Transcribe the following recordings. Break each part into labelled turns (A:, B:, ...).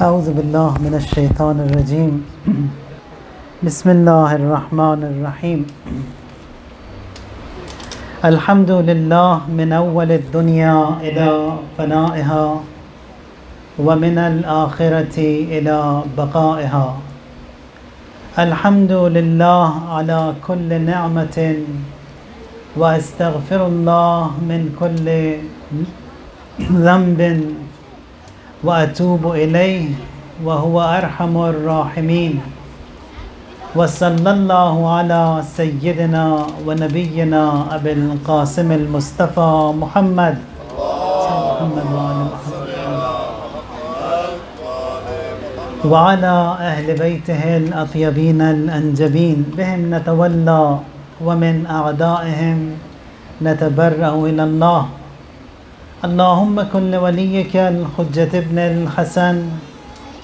A: أعوذ بالله من الشيطان الرجيم. بسم الله الرحمن الرحيم. الحمد لله من أول الدنيا إلى فنائها ومن الآخرة إلى بقائها. الحمد لله على كل نعمة وأستغفر الله من كل ذنب وأتوب إليه وهو أرحم الراحمين. وصلى الله على سيدنا ونبينا أبي القاسم المصطفى محمد وعلى أهل بيته الأطيبين الأنجبين. بهم نتولى ومن أعدائهم نتبرأ إلى الله. اللهم كن لوليك الحجة ابن الحسن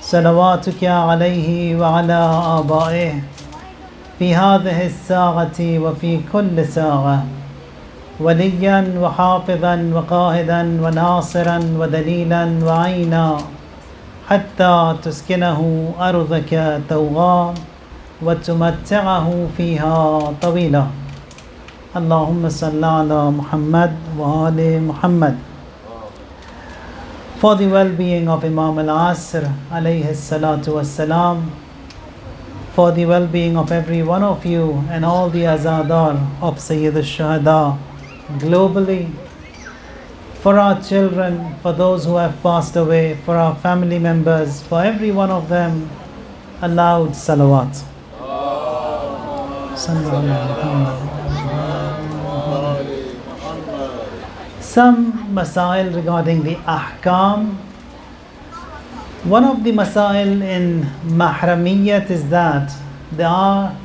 A: صلواتك عليه وعلى آبائه في هذه الساعة وفي كل ساعة وليا وحافظا وقائدا وناصرا ودليلا وعينا حتى تسكنه أرضك توغا وتمتعه فيها طويلا. اللهم صل على محمد وآل محمد. For the well-being of Imam al-Asr alayhi salatu wassalam, for the well-being of every one of you and all the azadar of Sayyid al-Shuhada globally, for our children, for those who have passed away, for our family members, for every one of them, a loud salawat. Some masail regarding the ahkam. One of the masail in mahramiyat is that there are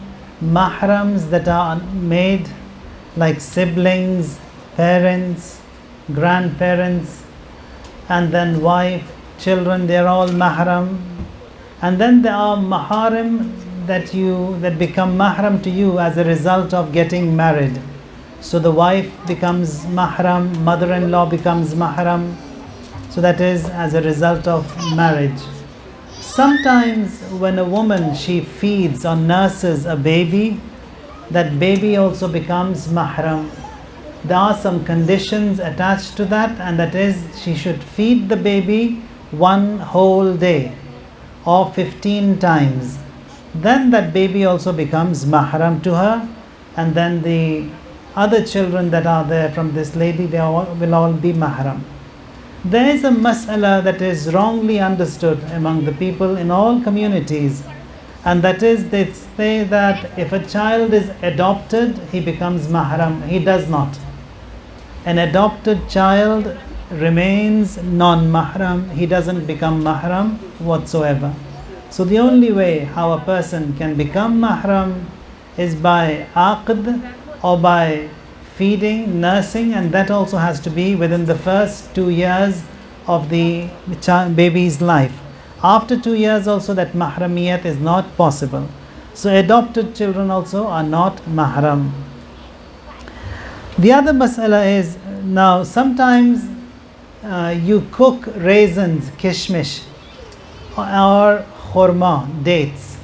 A: mahrams that are made like siblings, parents, grandparents, and then wife, children, they're all mahram. And then there are maharim that become mahram to you as a result of getting married. So the wife becomes mahram, mother-in-law becomes mahram. So that is as a result of marriage. Sometimes when a woman, she feeds or nurses a baby, that baby also becomes mahram. There are some conditions attached to that, and that is she should feed the baby one whole day or 15 times. Then that baby also becomes mahram to her, and then the other children that are there from this lady, they will all be mahram. There is a mas'ala that is wrongly understood among the people in all communities, and that is they say that if a child is adopted, he becomes mahram. He does not. An adopted child remains non-mahram. He doesn't become mahram whatsoever. So the only way how a person can become mahram is by aqd or by feeding, nursing, and that also has to be within the first 2 years of the baby's life. After 2 years also that mahramiyat is not possible. So adopted children also are not mahram. The other mas'ala is, now sometimes you cook raisins, kishmish, or khurma, dates.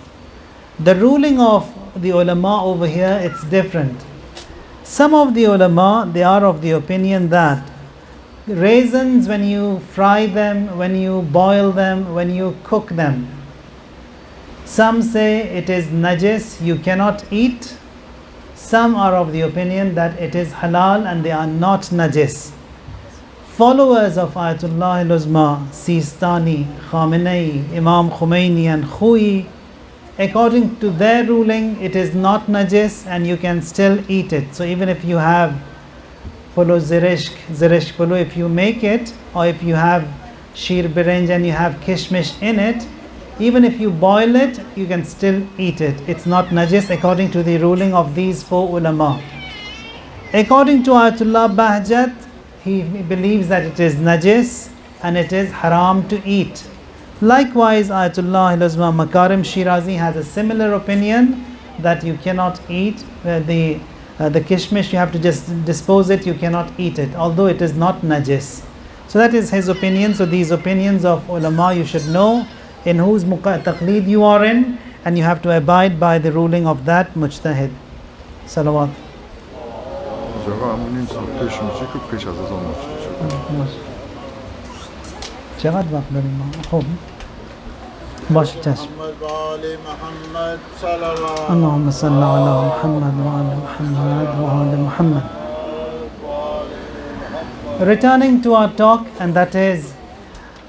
A: The ruling of the ulama over here, it's different. Some of the ulama, they are of the opinion that raisins, when you fry them, when you boil them, when you cook them, some say it is najis, you cannot eat. Some are of the opinion that it is halal and they are not najis. Followers of Ayatollah al-Uzma, Sistani, Khamenei, Imam Khomeini and Khouyi, according to their ruling, it is not najis and you can still eat it. So even if you have polo zirishk polo, if you make it, or if you have sheer birinj and you have kishmish in it, even if you boil it, you can still eat it. It's not najis according to the ruling of these four ulama. According to Ayatollah Bahjat, he believes that it is najis and it is haram to eat. Likewise, Ayatollah al-Uzma Makarim Shirazi has a similar opinion that you cannot eat the kishmish, you have to just dispose it, you cannot eat it, although it is not najis. So that is his opinion. So these opinions of ulama you should know in whose taqleed you are in, and you have to abide by the ruling of that mujtahid. Salawat. چقدر وقت داریم ما؟ خب باشه چشم. اللهم صل على محمد وعلى محمد وعلى محمد. Returning to our talk, and that is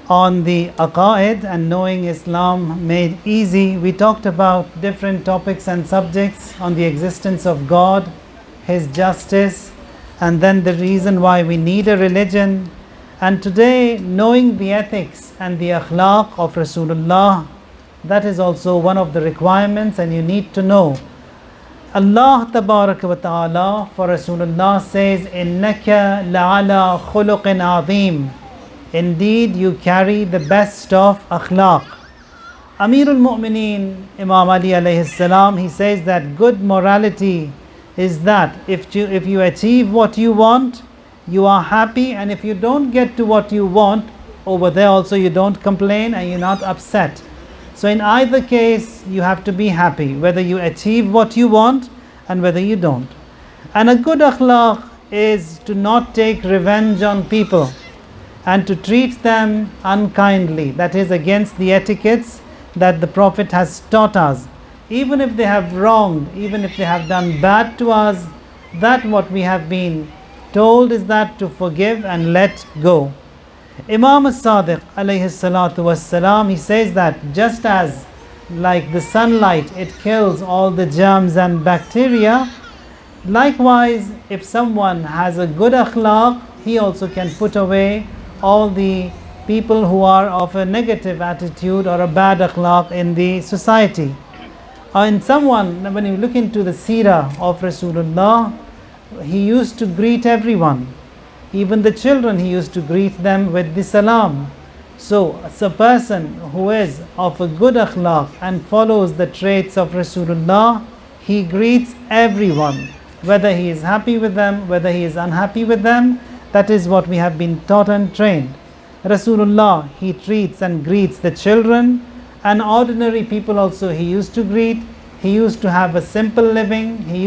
A: on the aqaid and knowing Islam made easy, we talked about different topics and subjects on the existence of God, His justice, and then the reason why we need a religion. And today, knowing the ethics and the akhlaq of Rasulullah, that is also one of the requirements, and you need to know. Allah Tabaraka wa Ta'ala for Rasulullah says, Innaka la'ala khuluqin azim. Indeed, you carry the best of akhlaq. Amirul Mu'mineen, Imam Ali alayhi salam, he says that good morality is that if you achieve what you want, you are happy, and if you don't get to what you want, over there also you don't complain and you're not upset. So in either case, you have to be happy, whether you achieve what you want and whether you don't. And a good akhlaq is to not take revenge on people and to treat them unkindly. That is against the etiquettes that the Prophet has taught us. Even if they have wronged, even if they have done bad to us, that what we have been told is that to forgive and let go. Imam as-Sadiq alayhi salatu wassalam, he says that just as like the sunlight, it kills all the germs and bacteria, likewise if someone has a good akhlaq, he also can put away all the people who are of a negative attitude or a bad akhlaq in the society. Or in someone, when you look into the seerah of Rasulullah, he used to greet everyone. Even the children, he used to greet them with the salam. So, as a person who is of a good akhlaq and follows the traits of Rasulullah, he greets everyone, whether he is happy with them, whether he is unhappy with them. That is what we have been taught and trained. Rasulullah, he treats and greets the children, and ordinary people also he used to greet. He used to have a simple living. He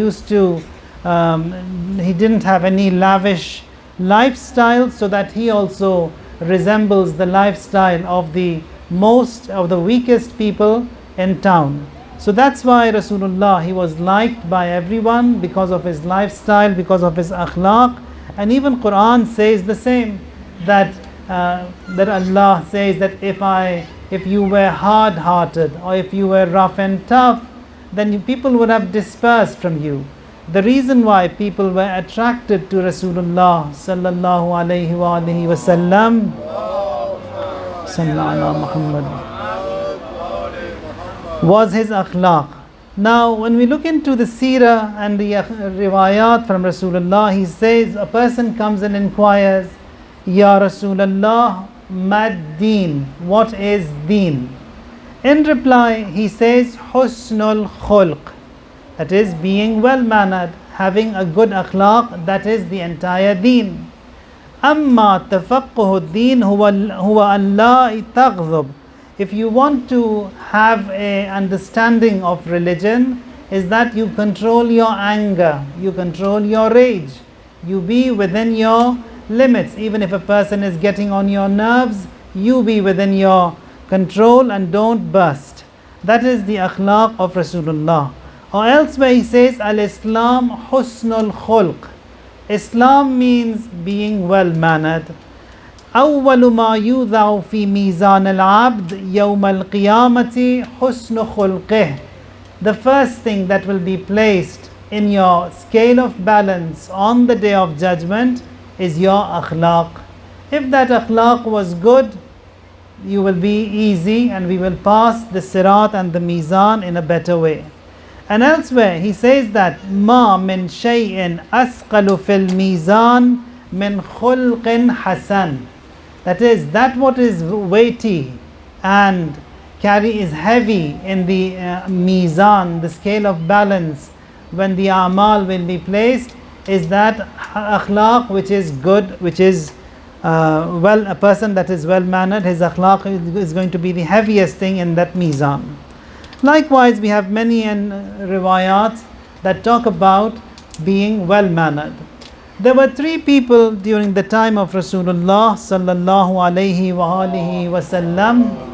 A: didn't have any lavish lifestyle, so that he also resembles the lifestyle of the weakest people in town. So that's why Rasulullah, he was liked by everyone because of his lifestyle, because of his akhlaq. And even Quran says the same, that Allah says that if you were hard-hearted or if you were rough and tough, then people would have dispersed from you. The reason why people were attracted to Rasulullah sallallahu alayhi wa alihi wa sallam was his akhlaq. Now, when we look into the seerah and the riwayat from Rasulullah, he says, a person comes and inquires, Ya Rasulullah, mad deen, what is deen? In reply, he says, husnul khulq, that is being well mannered, having a good akhlaq, that is the entire deen. Amma tafaqquhu deen huwa Allah taghdab. If you want to have an understanding of religion, is that you control your anger, you control your rage, you be within your limits. Even if a person is getting on your nerves, you be within your control and don't burst. That is the akhlaq of Rasulullah. Or elsewhere he says, Al-Islam husnul khulq. Islam means being well mannered. أول ما يوضع في ميزان العبد يوم القيامة حسن خلقه. The first thing that will be placed in your scale of balance on the day of judgment is your akhlaq. If that akhlaq was good, you will be easy and we will pass the sirat and the mizan in a better way. And elsewhere he says that ما من شيء أثقل في الميزان من خلق حسن. That is, that what is weighty and is heavy in the mizan, the scale of balance, when the amal will be placed, is that akhlaq which is good, which is a person that is well mannered, his akhlaq is going to be the heaviest thing in that mizan. Likewise, we have many riwayat that talk about being well mannered. There were three people during the time of Rasulullah sallallahu alaihi wa alihi wasallam,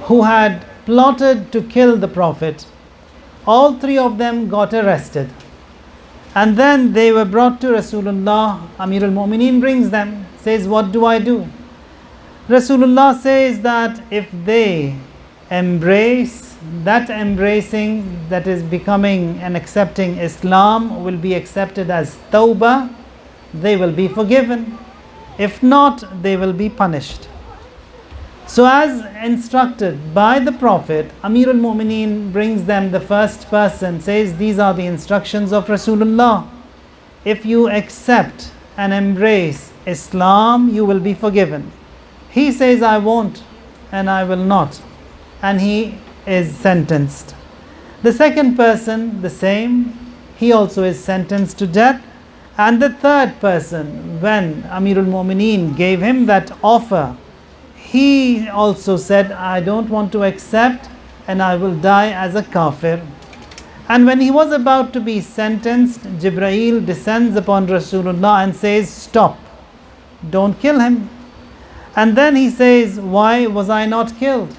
A: who had plotted to kill the Prophet. All three of them got arrested. And then they were brought to Rasulullah. Amir al-Mu'mineen brings them, says, what do I do? Rasulullah says that if they embrace, that embracing that is becoming and accepting Islam will be accepted as tawbah, they will be forgiven. If not, they will be punished. So as instructed by the Prophet, Amir al-Mu'mineen brings them the first person, says these are the instructions of Rasulullah. If you accept and embrace Islam, you will be forgiven. He says, I won't and I will not. And he is sentenced. The second person, the same. He also is sentenced to death. And the third person, when Amir al-Mu'mineen gave him that offer, he also said, I don't want to accept and I will die as a kafir. And when he was about to be sentenced, Jibreel descends upon Rasulullah and says, stop, don't kill him. And then he says, why was I not killed?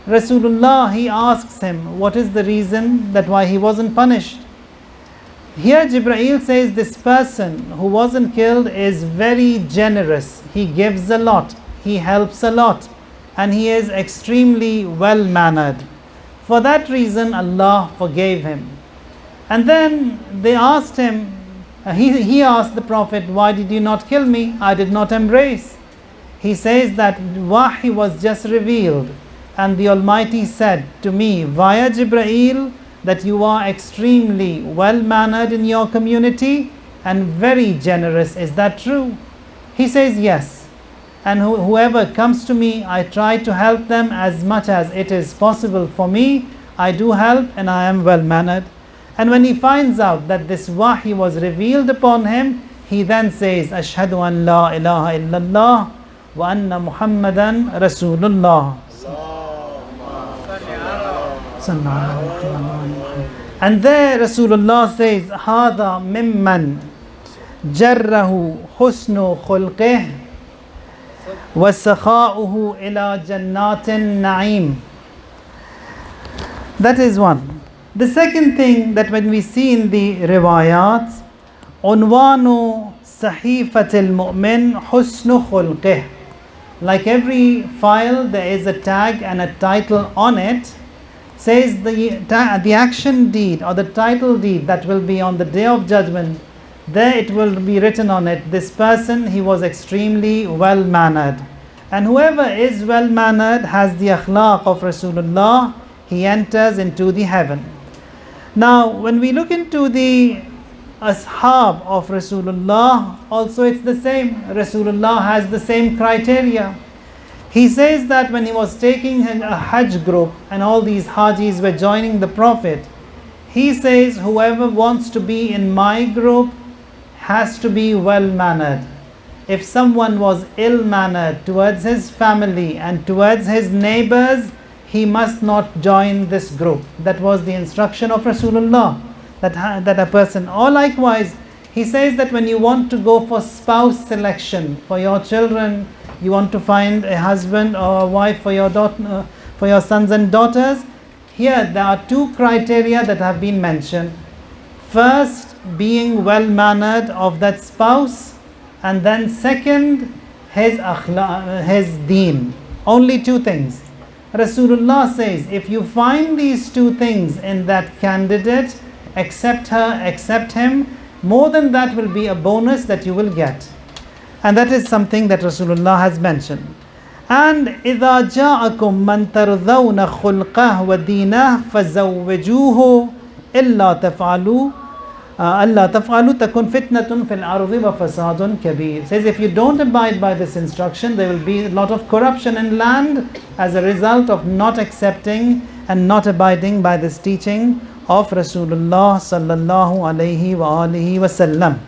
A: Rasulullah, he asks him, what is the reason that why he wasn't punished? Here Jibreel says, this person who wasn't killed is very generous. He gives a lot. He helps a lot. And he is extremely well mannered. For that reason, Allah forgave him. And then they asked him, he asked the Prophet, why did you not kill me? I did not embrace. He says that Wahy was just revealed. And the Almighty said to me via Jibreel that you are extremely well mannered in your community and very generous. Is that true? He says yes. And whoever comes to me, I try to help them as much as it is possible for me. I do help and I am well mannered. And when he finds out that this wahy was revealed upon him, he then says, Ashhadu an la ilaha illallah wa anna Muhammadan Rasulullah. And there Rasulullah says, Hada mimman jarrahu husnu khulqih wa sakha'uhu ila jannatin na'im. That is one. The second thing that when we see in the riwayat, unwanu sahifatil mu'min husnu khulqih. Like every file, there is a tag and a title on it. Says the action deed or the title deed that will be on the day of judgment, there it will be written on it, this person, he was extremely well mannered. And whoever is well mannered has the akhlaq of Rasulullah, he enters into the heaven. Now when we look into the ashab of Rasulullah, also it's the same. Rasulullah has the same criteria. He says that when he was taking a Hajj group and all these Hajis were joining the Prophet, he says whoever wants to be in my group has to be well mannered. If someone was ill mannered towards his family and towards his neighbors, he must not join this group. That was the instruction of Rasulullah, that a person. Or likewise, he says that when you want to go for spouse selection for your children, you want to find a husband or a wife for your daughter, for your sons and daughters, here there are two criteria that have been mentioned. First, being well mannered of that spouse, and then second, his akhlaq, his deen. Only two things. Rasulullah says, if you find these two things in that candidate, accept her, accept him. More than that will be a bonus that you will get. And that is something that Rasulullah has mentioned. And إِذَا جَاءَكُمْ مَنْ تَرْضَوْنَ خُلْقَهُ وَدِينَهُ فَزَوِّجُوهُ إِلَّا تَفْعَلُوا أَلَّا تَفْعَلُوا تَكُنْ فِتْنَةٌ فِي الْأَرْضِ وَفَسَادٌ كَبِيرٌ. Says if you don't abide by this instruction, there will be a lot of corruption in land as a result of not accepting and not abiding by this teaching of Rasulullah sallallahu alayhi wa alihi wasallam.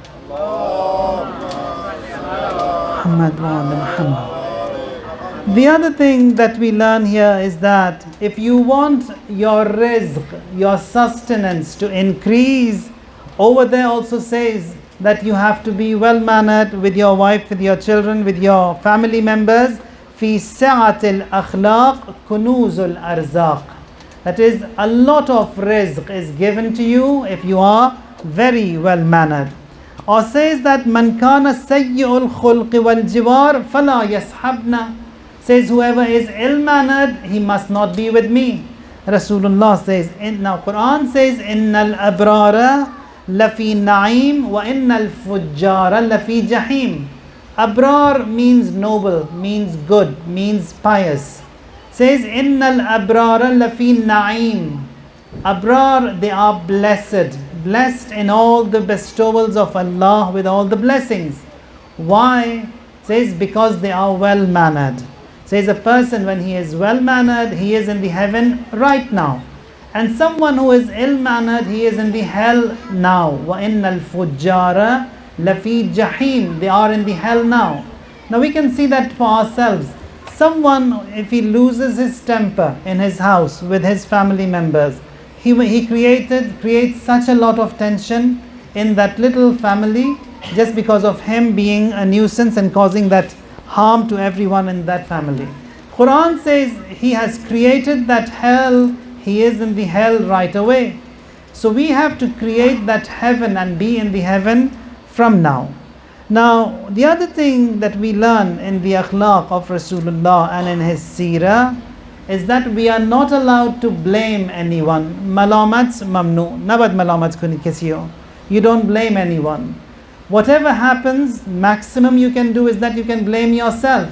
A: Muhammad wa ala Muhammad. The other thing that we learn here is that if you want your rizq, your sustenance to increase, over there also says that you have to be well mannered with your wife, with your children, with your family members. Fi sa'atil akhlaq kunuzul arzaq. That is, a lot of rizq is given to you if you are very well mannered. Or says that man kana sayyi'ul khulqi wal jiwar fala yashabna. Says whoever is ill mannered, he must not be with me. Rasulullah says, now Quran says, innal abrara lafi na'im wa innal fujjara lafi jahim. Abrar means noble, means good, means pious. Says innal abrara lafi na'im. Abrar, they are blessed, blessed in all the bestowals of Allah with all the blessings. Why? Says because they are well mannered. Says a person, when he is well mannered, he is in the heaven right now. And someone who is ill mannered, he is in the hell now. Wa innal fujjara lafi jahim. They are in the hell now. Now we can see that for ourselves. Someone, if he loses his temper in his house with his family members, he creates such a lot of tension in that little family just because of him being a nuisance and causing that harm to everyone in that family. Quran says he has created that hell, he is in the hell right away. So we have to create that heaven and be in the heaven from now. Now, the other thing that we learn in the akhlaq of Rasulullah and in his seerah is that we are not allowed to blame anyone. Malamat's mamnu. Nabad malamat kuni kisiyo. You don't blame anyone. Whatever happens, maximum you can do is that you can blame yourself.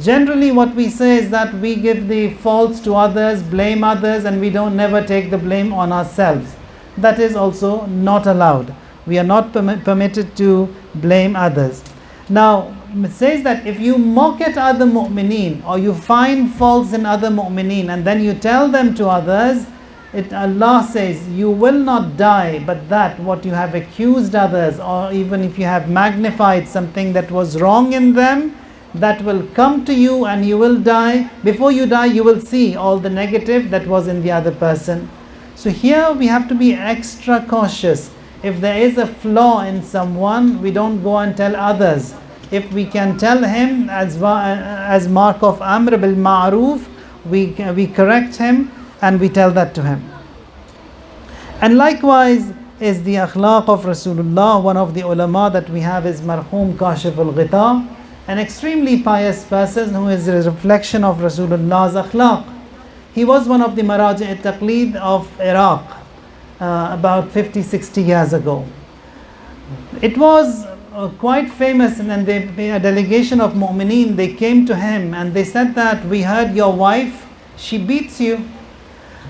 A: Generally what we say is that we give the faults to others, blame others, and we don't never take the blame on ourselves. That is also not allowed. We are not permitted to blame others. Now, it says that if you mock at other mu'mineen or you find faults in other mu'mineen and then you tell them to others, Allah says you will not die, but that what you have accused others, or even if you have magnified something that was wrong in them, that will come to you and you will die. Before you die, you will see all the negative that was in the other person. So here we have to be extra cautious. If there is a flaw in someone, we don't go and tell others. If we can tell him as mark of amr bil ma'roof, we correct him and we tell that to him. And likewise is the akhlaq of Rasulullah. One of the ulama that we have is Marhum Kashif al-Ghita, an extremely pious person who is a reflection of Rasulullah's akhlaq. He was one of the Maraji' al-Taqleed of Iraq about 50-60 years ago. It was quite famous, and then a delegation of mu'mineen, they came to him and they said that we heard your wife, she beats you.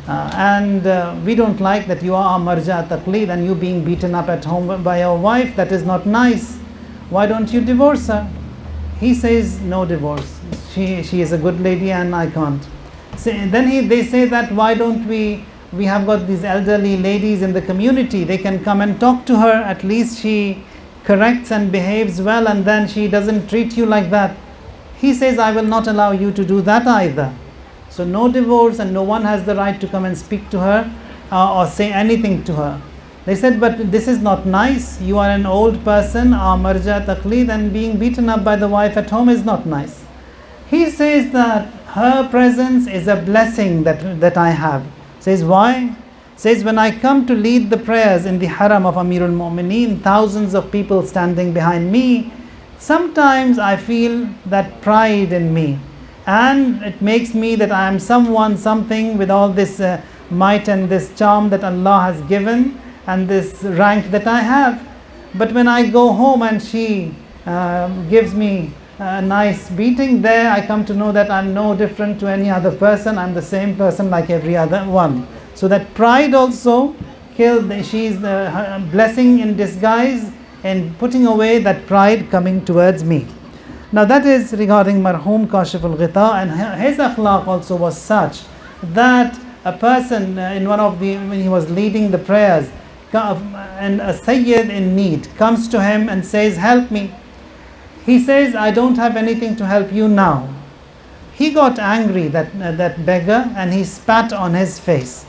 A: And we don't like that you are a marja taqleed and you being beaten up at home by your wife. That is not nice. Why don't you divorce her? He says, no divorce. She is a good lady and I can't. So then they say that why don't we have got these elderly ladies in the community. They can come and talk to her. At least she corrects and behaves well, and then she doesn't treat you like that. He says, I will not allow you to do that either. So no divorce, and no one has the right to come and speak to her or say anything to her. They said, but this is not nice. You are an old person, marja taqleed, and being beaten up by the wife at home is not nice. He says that her presence is a blessing that I have. Says why? Says when I come to lead the prayers in the haram of Amirul Mu'mineen, thousands of people standing behind me, sometimes I feel that pride in me. And it makes me that I am someone, something with all this might and this charm that Allah has given and this rank that I have. But when I go home and she gives me a nice beating there, I come to know that I'm no different to any other person. I'm the same person like every other one. So that pride also killed, she is the blessing in disguise and putting away that pride coming towards me. Now that is regarding Marhum Kashif al-Ghita, and his akhlaq also was such that a person when he was leading the prayers, and a Sayyid in need comes to him and says, help me. He says, I don't have anything to help you now. He got angry, that beggar, and he spat on his face.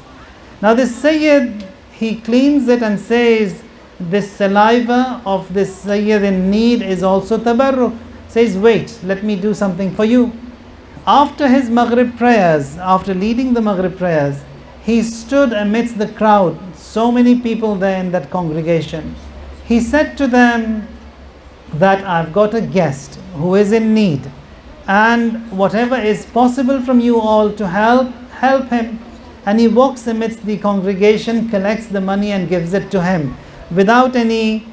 A: Now this Sayyid, he cleans it and says, this saliva of this Sayyid in need is also tabarruk. Says, wait, let me do something for you. After his Maghrib prayers, after leading the Maghrib prayers, he stood amidst the crowd, so many people there in that congregation. He said to them that I've got a guest who is in need, and whatever is possible from you all to help him. And he walks amidst the congregation, collects the money and gives it to him without any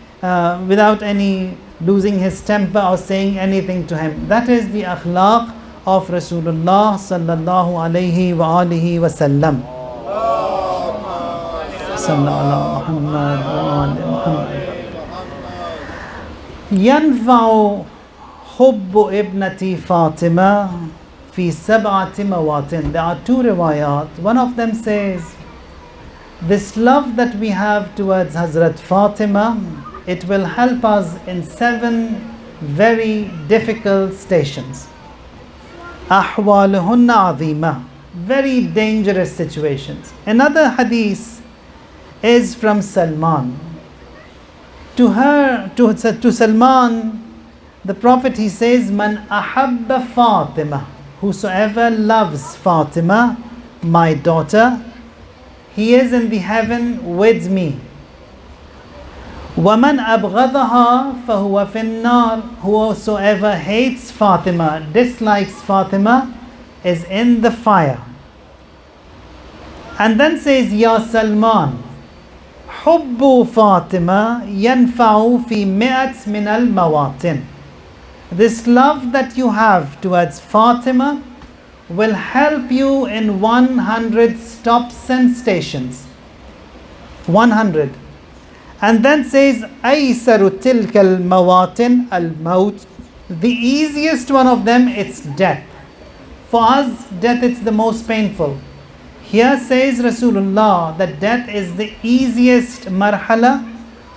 A: losing his temper or saying anything to him. That is the akhlaq of Rasulullah sallallahu alayhi wa alihi wa sallam. Sallallahu Muhammad wa ali Muhammad. Yanfa'u hubbu ibnati Fatima fi sab'ati mawatin. There are two riwayat. One of them says, this love that we have towards Hazrat Fatima, it will help us in 7 very difficult stations. Ahwaluhunna azima, very dangerous situations. Another hadith is from Salman. To Salman, the Prophet, he says, Man ahabba Fatima, whosoever loves Fatima, my daughter, he is in the heaven with me. وَمَنْ أَبْغَضَهَا فَهُوَ فِي النَّارِ, whosoever hates Fatima, dislikes Fatima, is in the fire. And then says, Ya Salman, حُبُّ Fatima يَنْفَعُ فِي مِئَةٍ مِنَ الْمَوَاطِنِ. This love that you have towards Fatima will help you in 100 stops and stations. 100. And then says, أَيْسَرُ تِلْكَ الْمَوَاطِنِ الْمَوْتِ. The easiest one of them, it's death. For us, death is the most painful. Here says Rasulullah that death is the easiest marhala,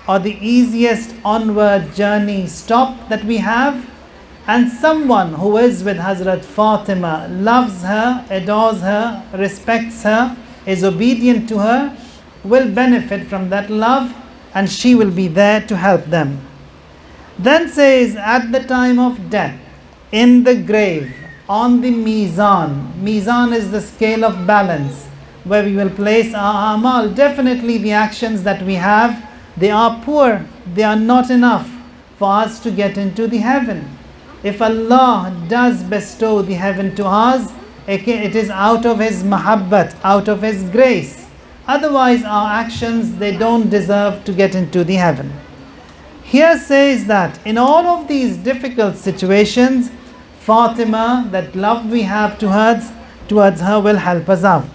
A: or the easiest onward journey stop that we have. And someone who is with Hazrat Fatima, loves her, adores her, respects her, is obedient to her, will benefit from that love, and she will be there to help them. Then says, at the time of death, in the grave, on the mizan. Mizan is the scale of balance where we will place our amal. Definitely the actions that we have, they are poor, they are not enough for us to get into the heaven. If Allah does bestow the heaven to us, it is out of His mahabbat, out of His grace. Otherwise our actions, they don't deserve to get into the heaven. Here says that in all of these difficult situations, Fatima, that love we have towards her will help us out.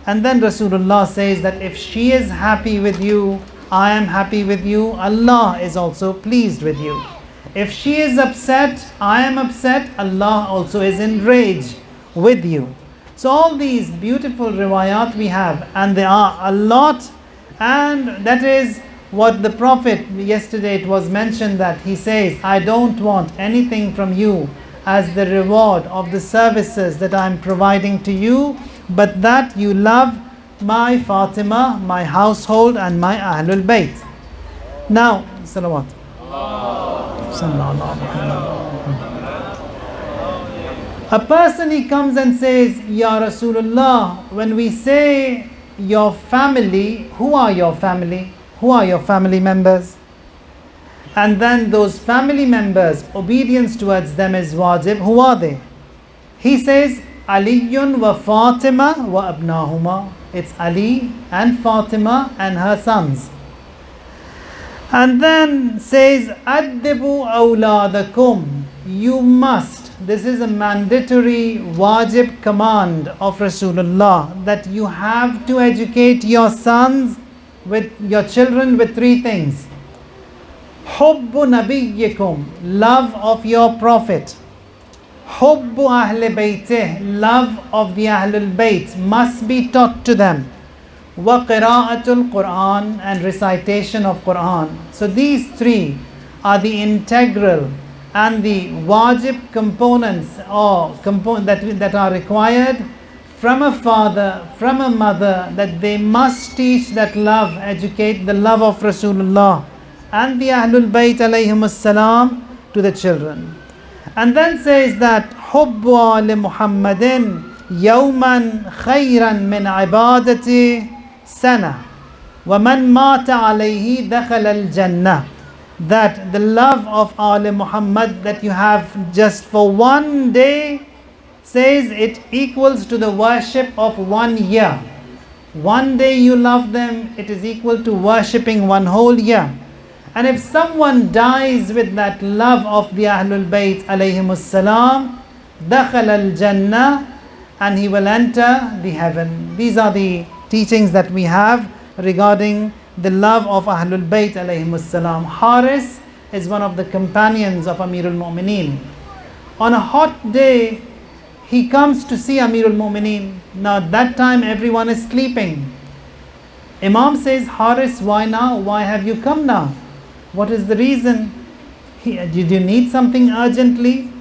A: And then Rasulullah says that if she is happy with you, I am happy with you, Allah is also pleased with you. If she is upset, I am upset, Allah also is enraged with you. So all these beautiful riwayat we have, and there are a lot, and that is what the Prophet, yesterday it was mentioned that he says, I don't want anything from you as the reward of the services that I am providing to you, but that you love my Fatima, my household, and my Ahlul Bayt. Now, salawat. A person, he comes and says, Ya Rasulullah, when we say your family, who are your family? Who are your family members? And then those family members, obedience towards them is wajib. Who are they? He says, Aliyun wa Fatima wa abnahuma. It's Ali and Fatima and her sons. And then says, Addibu awladakum. You must. This is a mandatory wajib command of Rasulullah, that you have to educate your sons, with your children, with 3 things. Hubbu nabiyyikum, love of your prophet. حُبُّ أهل بيته, love of the Ahlul Bayt must be taught to them. وَقِرَاءَةُ الْقُرْآنِ, and recitation of Quran. So these three are the integral and the wajib components or that are required from a father, from a mother, that they must teach that love, educate the love of Rasulullah and the Ahlul Bayt alayhimus salam to the children. And then says that حُبُّ آلِ مُحَمَّدٍ يَوْمًا خَيْرًا مِنْ عِبَادَةِ سَنَةٍ وَمَنْ مَاتَ عَلَيْهِ دَخَلَ الْجَنَّةِ. That the love of Ali Muhammad that you have just for one day, says it equals to the worship of 1 year. One day you love them, it is equal to worshipping one whole year. And if someone dies with that love of the Ahlul Bayt alayhimus salam, dakhala al-jannah, and he will enter the heaven. These are the teachings that we have regarding the love of Ahlul Bayt alayhimus salam. Haris is one of the companions of Amirul Mu'mineen. On a hot day, he comes to see Amirul Mu'mineen. Now at that time everyone is sleeping. Imam says, Haris, why now? Why have you come now? What is the reason? Did you need something urgently?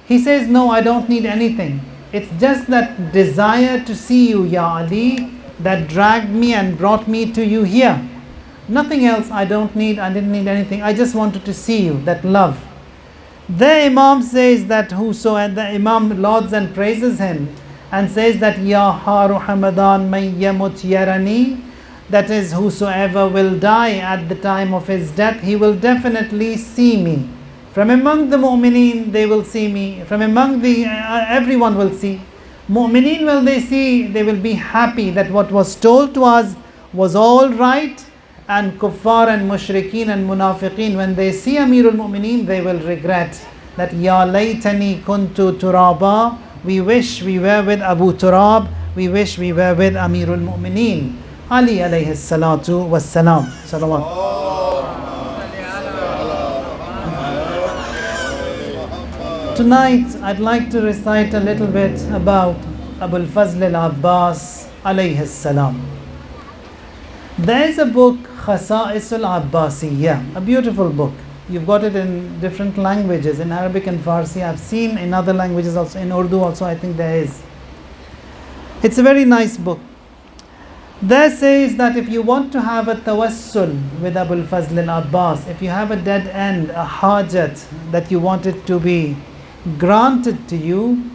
A: He says, no, I don't need anything. It's just that desire to see you, Ya Ali, that dragged me and brought me to you here. Nothing else I didn't need anything. I just wanted to see you, that love. The Imam says that whosoever, the Imam lauds and praises him and says that Ya Haru Hamadan may yamut yarani, that is, whosoever will die at the time of his death, he will definitely see me. From among the Mu'mineen, they will see me. From among the, everyone will see. Mu'mineen will they see, they will be happy that what was told to us was all right. And kuffar and mushrikeen and munafiqeen, when they see Amirul Mu'mineen, they will regret that Ya laytani kuntu turaba, we wish we were with Abu Turab, we wish we were with Amirul Mu'mineen, Ali alayhi salatu wassalam. Salawat. Tonight I'd like to recite a little bit about Abalfazl al-Abbas alayhi salam. There is a book, Khasa'is al-Abbasiyya, a beautiful book. You've got it in different languages, in Arabic and Farsi. I've seen in other languages also, in Urdu also I think there is. It's a very nice book. There says that if you want to have a tawassul with Abalfazl al-Abbas, if you have a dead end, a hajat that you want it to be granted to you,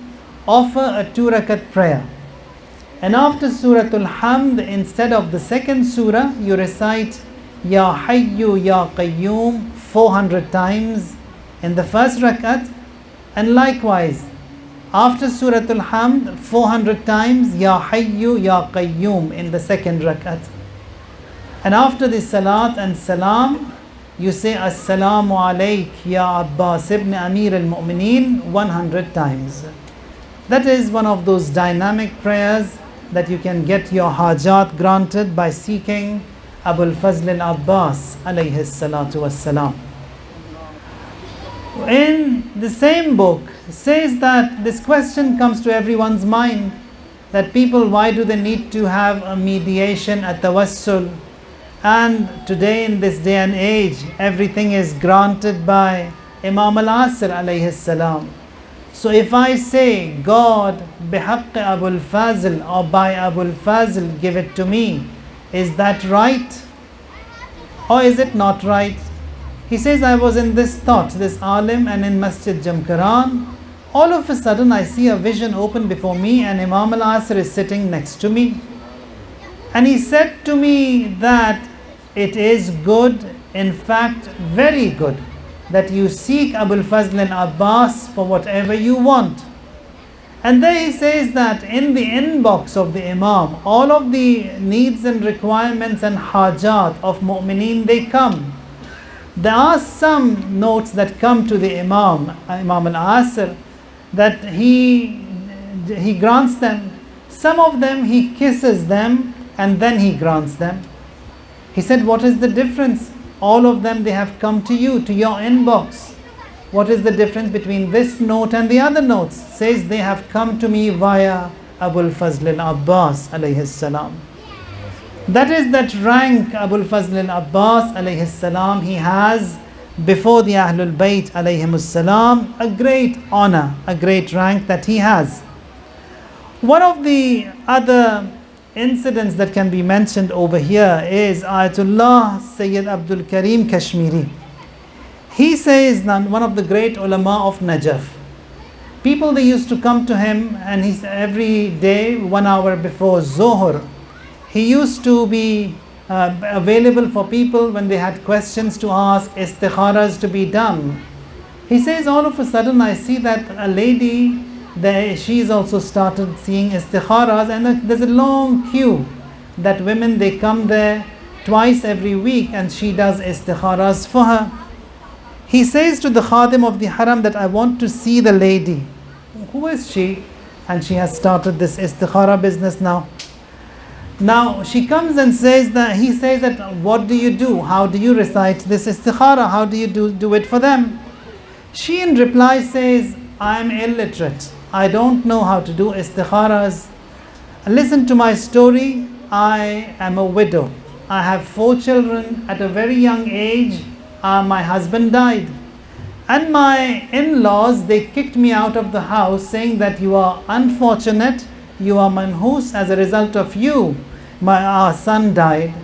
A: offer a 2-rakat prayer. And after Suratul Hamd, instead of the second surah, you recite Ya Hayyu Ya Qayyum 400 times in the first rakat. And likewise, after Suratul Hamd, 400 times Ya Hayyu Ya Qayyum in the second rakat. And after the Salat and Salam, you say Assalamu alayk Ya Abbas ibn Amir al-Mu'mineen 100 times. That is one of those dynamic prayers that you can get your hajat granted by seeking Abalfazl al-Abbas alayhi salatu wassalam. In the same book says that this question comes to everyone's mind, that people, why do they need to have a mediation, a tawassul? And today, in this day and age, everything is granted by Imam al-Asr alayhi salam. So if I say, God, bihaqqi Abalfazl, or by Abalfazl, give it to me, is that right? Or is it not right? He says, I was in this thought, this alim, and in Masjid Jamkaran, all of a sudden I see a vision open before me and Imam al-Asr is sitting next to me. And he said to me that it is good, in fact very good, that you seek Abalfazl al-Abbas for whatever you want. And then he says that in the inbox of the Imam, all of the needs and requirements and hajat of mu'mineen, they come. There are some notes that come to the Imam al-Asr, that he grants them. Some of them he kisses them and then he grants them. He said, what is the difference? All of them, they have come to you, to your inbox. What is the difference between this note and the other notes? Says they have come to me via Abalfazl al-Abbas alayhi salam. That is that rank Abalfazl al-Abbas alayhi salam, he has before the Ahlul Bayt alayhimus salam, a great honor, a great rank that he has. One of the other incidents that can be mentioned over here is Ayatullah Sayyid Abdul Karim Kashmiri. He says that one of the great ulama of Najaf. People, they used to come to him, and he every day 1 hour before Zohar, he used to be available for people when they had questions to ask, istikharas to be done. He says, all of a sudden I see that a lady, she's also started seeing istikharas, and there's a long queue that women, they come there twice every week and she does istikharas for her. He says to the khadim of the haram that I want to see the lady. Who is she? And she has started this istikhara business now. Now she comes and says that, he says that, what do you do? How do you recite this istikhara? How do you do it for them? She in reply says, I am illiterate. I don't know how to do istikharas. Listen to my story. I am a widow. I have 4 children. At a very young age, my husband died. And my in-laws, they kicked me out of the house saying that you are unfortunate, you are manhus, as a result of you. Our son died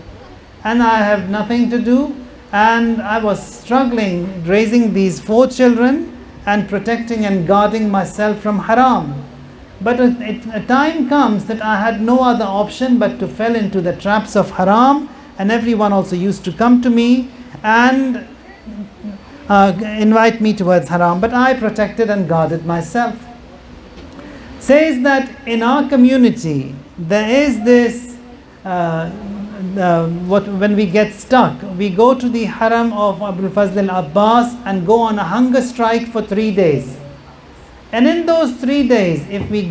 A: and I have nothing to do, and I was struggling raising these 4 children and protecting and guarding myself from haram. But a time comes that I had no other option but to fall into the traps of haram, and everyone also used to come to me and invite me towards haram, but I protected and guarded myself. Says that in our community there is this when we get stuck, we go to the haram of Abalfazl al-Abbas and go on a hunger strike for 3 days. And in those 3 days, if we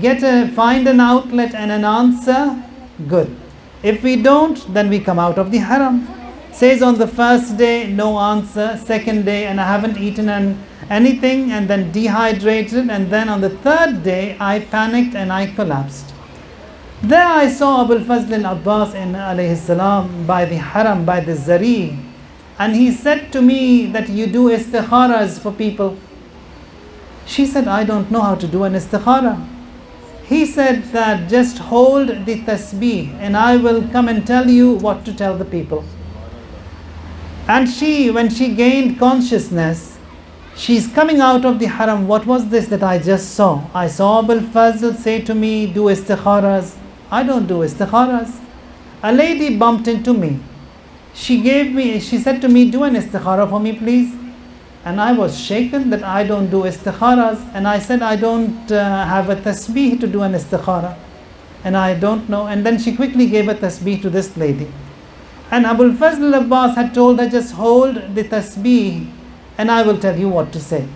A: find an outlet and an answer, good. If we don't, then we come out of the haram. Says on the first day, no answer. Second day, and I haven't eaten anything, and then dehydrated. And then on the third day, I panicked and I collapsed. There I saw Abalfazl al-Abbas alayhi salam by the haram, by the zari. And he said to me that you do istikharas for people. She said, I don't know how to do an istikhara. He said that just hold the tasbih and I will come and tell you what to tell the people. And when she gained consciousness, she's coming out of the haram. What was this that I just saw? I saw Abalfazl say to me, do istikharas. I don't do istikharas. A lady bumped into me. She said to me, do an istikhara for me, please. And I was shaken that I don't do istikharas. And I said, I don't have a tasbih to do an istikhara. And I don't know. And then she quickly gave a tasbih to this lady. And Abalfazl al-Abbas had told her, just hold the tasbih and I will tell you what to say.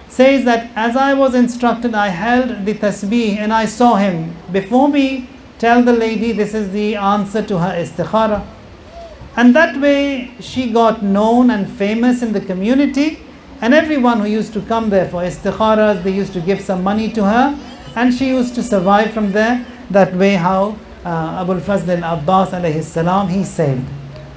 A: Says that as I was instructed, I held the tasbih and I saw him before me tell the lady this is the answer to her istikhara. And that way she got known and famous in the community, and everyone who used to come there for istikharas, they used to give some money to her, and she used to survive from there. That way how Abalfazl al-Abbas alayhi salam, he saved.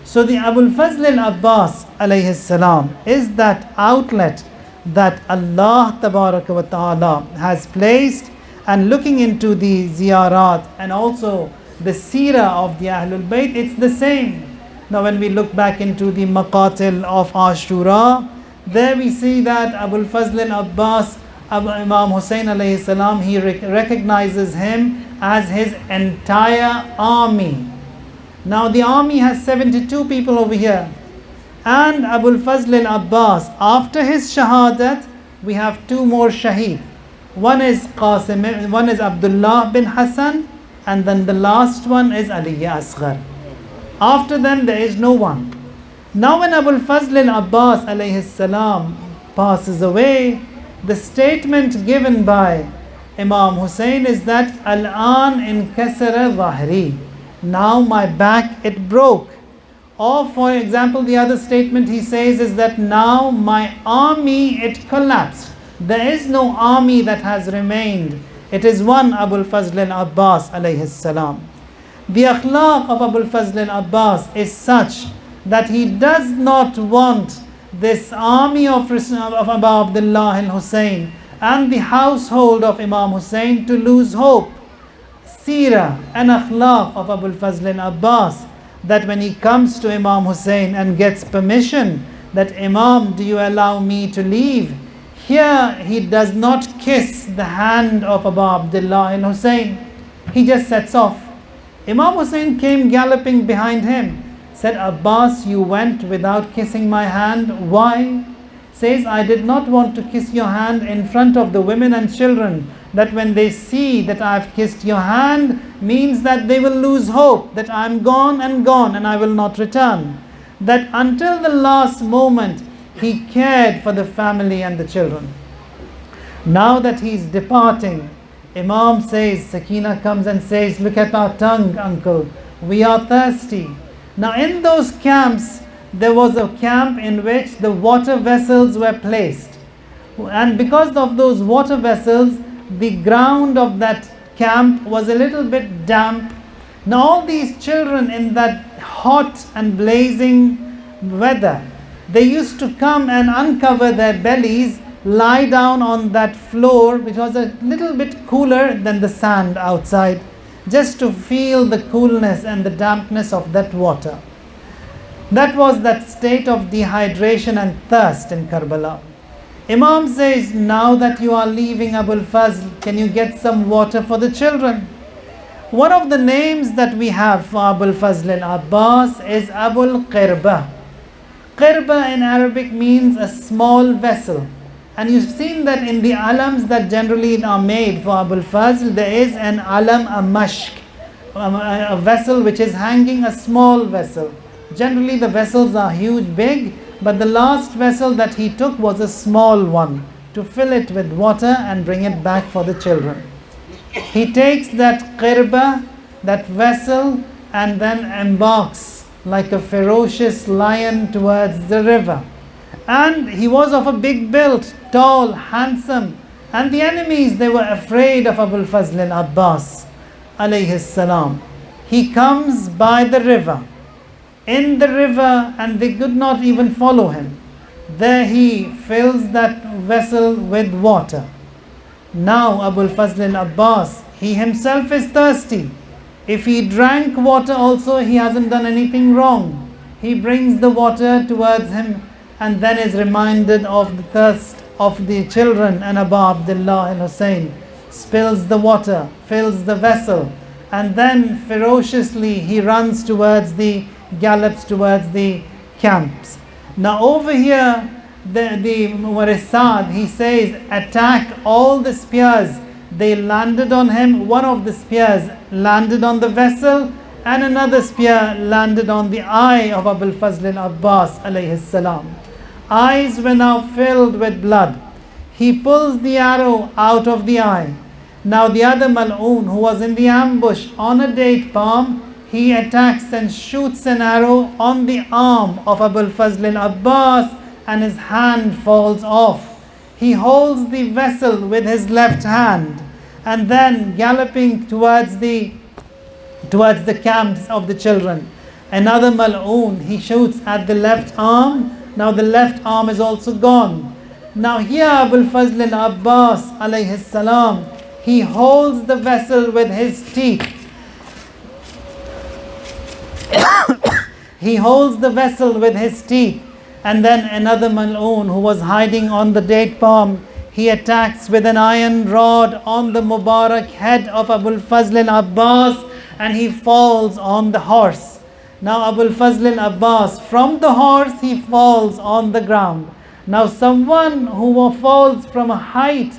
A: So the Abalfazl al-Abbas alayhi salam is that outlet that Allah tabaraka wa ta'ala has placed, and looking into the ziyarat and also the seerah of the Ahlul Bayt, it's the same. Now when we look back into the maqatil of Ashura, there we see that Abalfazl al-Abbas, Imam Hussain alayhi salam, he recognizes him as his entire army. Now the army has 72 people over here. And Abalfazl al-Abbas, after his shahadat, we have 2 more shaheed. One is Abdullah bin Hassan, and then the last one is Ali Asghar. After them there is no one. Now when Abalfazl al-Abbas alayhi salam passes away, the statement given by Imam Hussain is that Al-an inkasara dhahri. Now my back, it broke. Or for example, the other statement he says is that now my army, it collapsed. There is no army that has remained. It is one Abalfazl al-Abbas alayhi salam. The akhlaq of Abalfazl al-Abbas is such that he does not want this army of Abu Abdullah al-Hussein and the household of Imam Hussein to lose hope. Seerah and akhlaq of Abalfazl al-Abbas, that when he comes to Imam Hussein and gets permission that Imam, do you allow me to leave? Here he does not kiss the hand of Abu Abdullah al-Hussein. He just sets off. Imam Hussein came galloping behind him, said, Abbas, you went without kissing my hand. Why? Says, I did not want to kiss your hand in front of the women and children, that when they see that I have kissed your hand, means that they will lose hope, that I am gone and I will not return. That until the last moment, he cared for the family and the children. Now that he is departing, Imam says, Sakina comes and says, look at our tongue, uncle, we are thirsty. Now in those camps, there was a camp in which the water vessels were placed. And because of those water vessels, the ground of that camp was a little bit damp. Now all these children in that hot and blazing weather, they used to come and uncover their bellies, lie down on that floor, which was a little bit cooler than the sand outside, just to feel the coolness and the dampness of that water. That was that state of dehydration and thirst in Karbala. Imam says, now that you are leaving Abalfazl, can you get some water for the children? One of the names that we have for Abalfazl al-Abbas is Abul Qirba. Qirba in Arabic means a small vessel. And you've seen that in the alams that generally are made for Abalfazl, there is an alam, a mashk, a vessel which is hanging, a small vessel. Generally the vessels are huge, big, but the last vessel that he took was a small one to fill it with water and bring it back for the children. He takes that qirba, that vessel, and then embarks like a ferocious lion towards the river. And he was of a big build, tall, handsome, and the enemies, they were afraid of Abalfazl al-Abbas alayhi salam. He comes by the river, in the river, and they could not even follow him. There he fills that vessel with water. Now Abalfazl al-Abbas, he himself is thirsty. If he drank water also, he hasn't done anything wrong. He brings the water towards him and then is reminded of the thirst of the children, and Abu Abdullah al-Hussein spills the water, fills the vessel, and then ferociously he runs gallops towards the camps. Now over here, the Muwarisad, he says, attack all the spears. They landed on him. One of the spears landed on the vessel, and another spear landed on the eye of Abalfazl al-Abbas alayhi salam. Eyes were now filled with blood. He pulls the arrow out of the eye. Now the other mal'oon who was in the ambush on a date palm, he attacks and shoots an arrow on the arm of Abalfazl al-Abbas, and his hand falls off. He holds the vessel with his left hand, and then galloping towards the camps of the children. Another mal'oon, he shoots at the left arm. Now the left arm is also gone. Now here Abalfazl al-Abbas alayhi salam, he holds the vessel with his teeth. He holds the vessel with his teeth, and then another mal'oon who was hiding on the date palm, he attacks with an iron rod on the Mubarak head of Abalfazl al-Abbas, and he falls on the horse. Now Abalfazl al-Abbas, from the horse he falls on the ground. Now someone who falls from a height,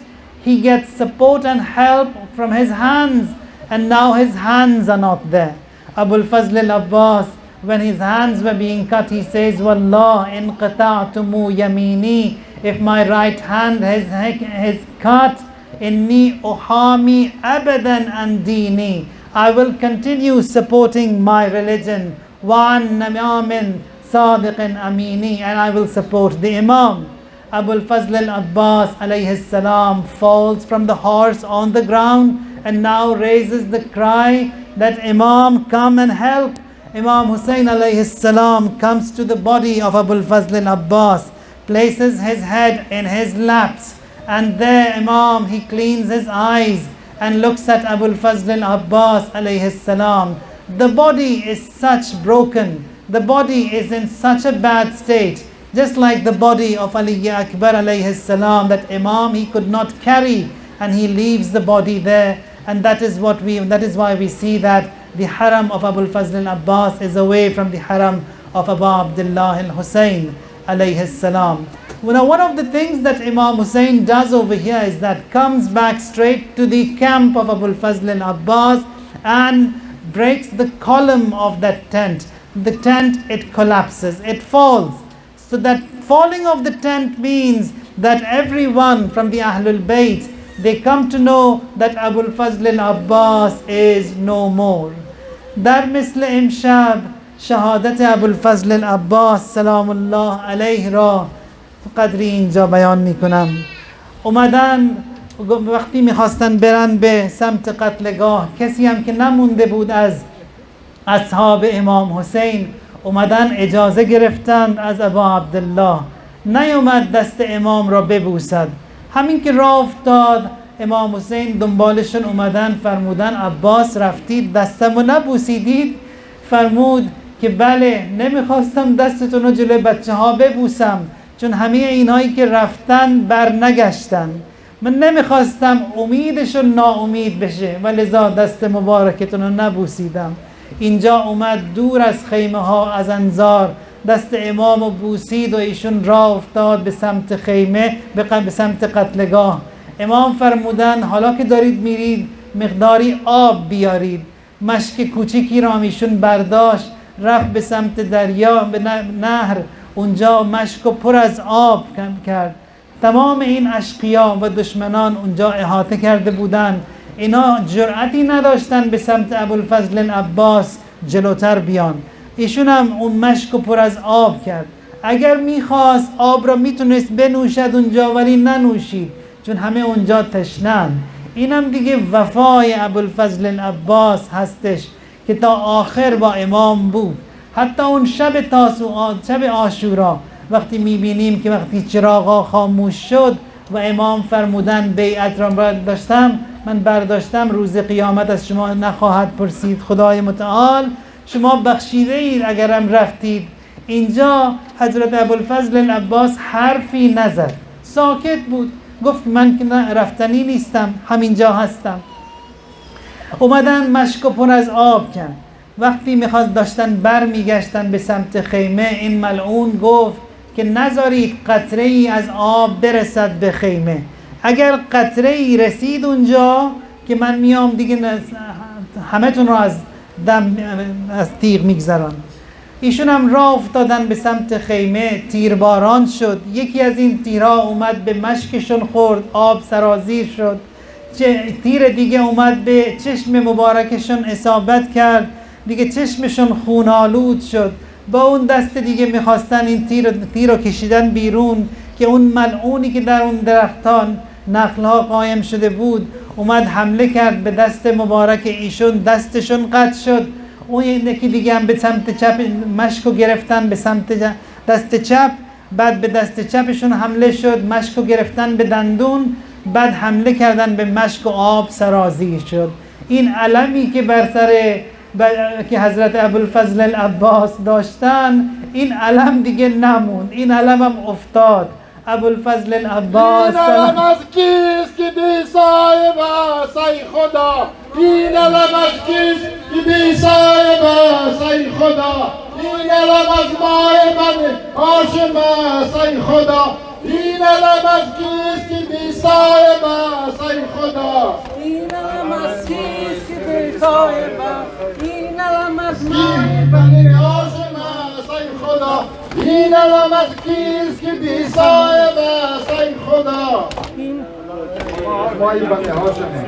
A: he gets support and help from his hands, and now his hands are not there. Abalfazl al-Abbas, when his hands were being cut, he says, Wallah in qata'tumu yamini, if my right hand is cut, inni uhami abadan an dini, I will continue supporting my religion وعن إمام صادق أميني, and I will support the Imam. Abalfazl al-Abbas alayhi salam falls from the horse on the ground and now raises the cry that Imam, come and help. Imam Hussein alayhi salam comes to the body of Abalfazl al-Abbas, places his head in his laps, and there Imam, he cleans his eyes and looks at Abalfazl al-Abbas alayhi salam. The body is such broken, the body is in such a bad state, just like the body of Ali Akbar alayhi salam, that Imam he could not carry, and he leaves the body there. And that is why we see that the haram of Abalfazl al-Abbas is away from the haram of Abu Abdullah al-Hussein alayhi salam. Now, one of the things that Imam Hussein does over here is that comes back straight to the camp of Abalfazl al-Abbas and breaks the column of that tent. The tent, it collapses, it falls. So that falling of the tent means that everyone from the Ahlul Bayt, they come to know that Abalfazl al-Abbas is no more. در مثل امشب شهادت ابوالفضل العباس سلام الله علیه را قدری اینجا بیان میکنم. اومدن وقتی میخواستن برن به سمت قتلگاه، کسی هم که نمونده بود از اصحاب امام حسین اومدن اجازه گرفتند از ابا عبدالله، نیومد دست امام را ببوسد. همین که راه افتاد امام حسین دنبالشون اومدن، فرمودن عباس رفتید دستمو نبوسیدید؟ فرمود که بله، نمیخواستم دستتون رو جلوی بچه ها ببوسم، چون همه اینایی که رفتن بر نگشتن، من نمیخواستم امیدشون ناامید بشه و لذا دست مبارکتون رو نبوسیدم. اینجا اومد دور از خیمه ها، از انظار، دست امام رو بوسید و ایشون راه افتاد به سمت خیمه، به سمت قتلگاه. امام فرمودن حالا که دارید میرید مقداری آب بیارید. مشک کوچیکی را ایشون برداشت، رفت به سمت دریا، به نهر، اونجا مشک پر از آب کرد. تمام این اشقیا و دشمنان اونجا احاطه کرده بودند. اینا جرأتی نداشتن به سمت ابوالفضل العباس جلوتر بیان. ایشون هم اون مشک پر از آب کرد. اگر میخواست آب را میتونست بنوشد اونجا، ولی ننوشید چون همه اونجا تشنن. اینم دیگه وفای ابوالفضل العباس هستش که تا آخر با امام بود. حتی اون شب تاسوعا، شب عاشورا، وقتی میبینیم که وقتی چراغا خاموش شد و امام فرمودن بیعت را برداشتم، من برداشتم، روز قیامت از شما نخواهد پرسید خدای متعال شما بخشیده اید اگرم رفتید. اینجا حضرت ابوالفضل العباس حرفی نزد، ساکت بود، گفت من که رفتنی نیستم، همینجا هستم. اومدن مشک پر از آب کرد. وقتی میخواست داشتن بر میگشتن به سمت خیمه، این ملعون گفت که نذارید قطره ای از آب برسد به خیمه. اگر قطره ای رسید اونجا که من میام دیگه همه تون رو از تیغ میگذران. ایشون هم راه افتادن به سمت خیمه. تیرباران شد، یکی از این تیرها اومد به مشکشون خورد، آب سرازیر شد. تیر دیگه اومد به چشم مبارکشون اصابت کرد، دیگه چشمشون خونالود شد. با اون دست دیگه میخواستن این تیر رو کشیدن بیرون که اون ملعونی که در اون درختان نخلها قایم شده بود اومد حمله کرد به دست مبارک ایشون، دستشون قطع شد. اون یکی دیگه هم به سمت چپ مشکو گرفتن به سمت دست چپ، بعد به دست چپشون حمله شد، مشکو گرفتن به دندون، بعد حمله کردن به مشک و آب سرازیر شد. این علمی که بر سر که حضرت ابوالفضل العباس داشتن، این علم دیگه نموند، این علم هم افتاد. ابوالفضل العباس
B: این علم از کیست که بی صاحب است ای خدا، این علم از کیست که بی صاحب است ای خدا، این علم از ماه من هاشم است ای خدا، این علم از کیست که بی صاحب است ای خدا،
C: این علم از کیست که بی صاحب است، این علم از ماه
B: من هاشم است ای خدا، این علم از کیست که بی صاحب است ای خدا. مایی بنی هاشمه.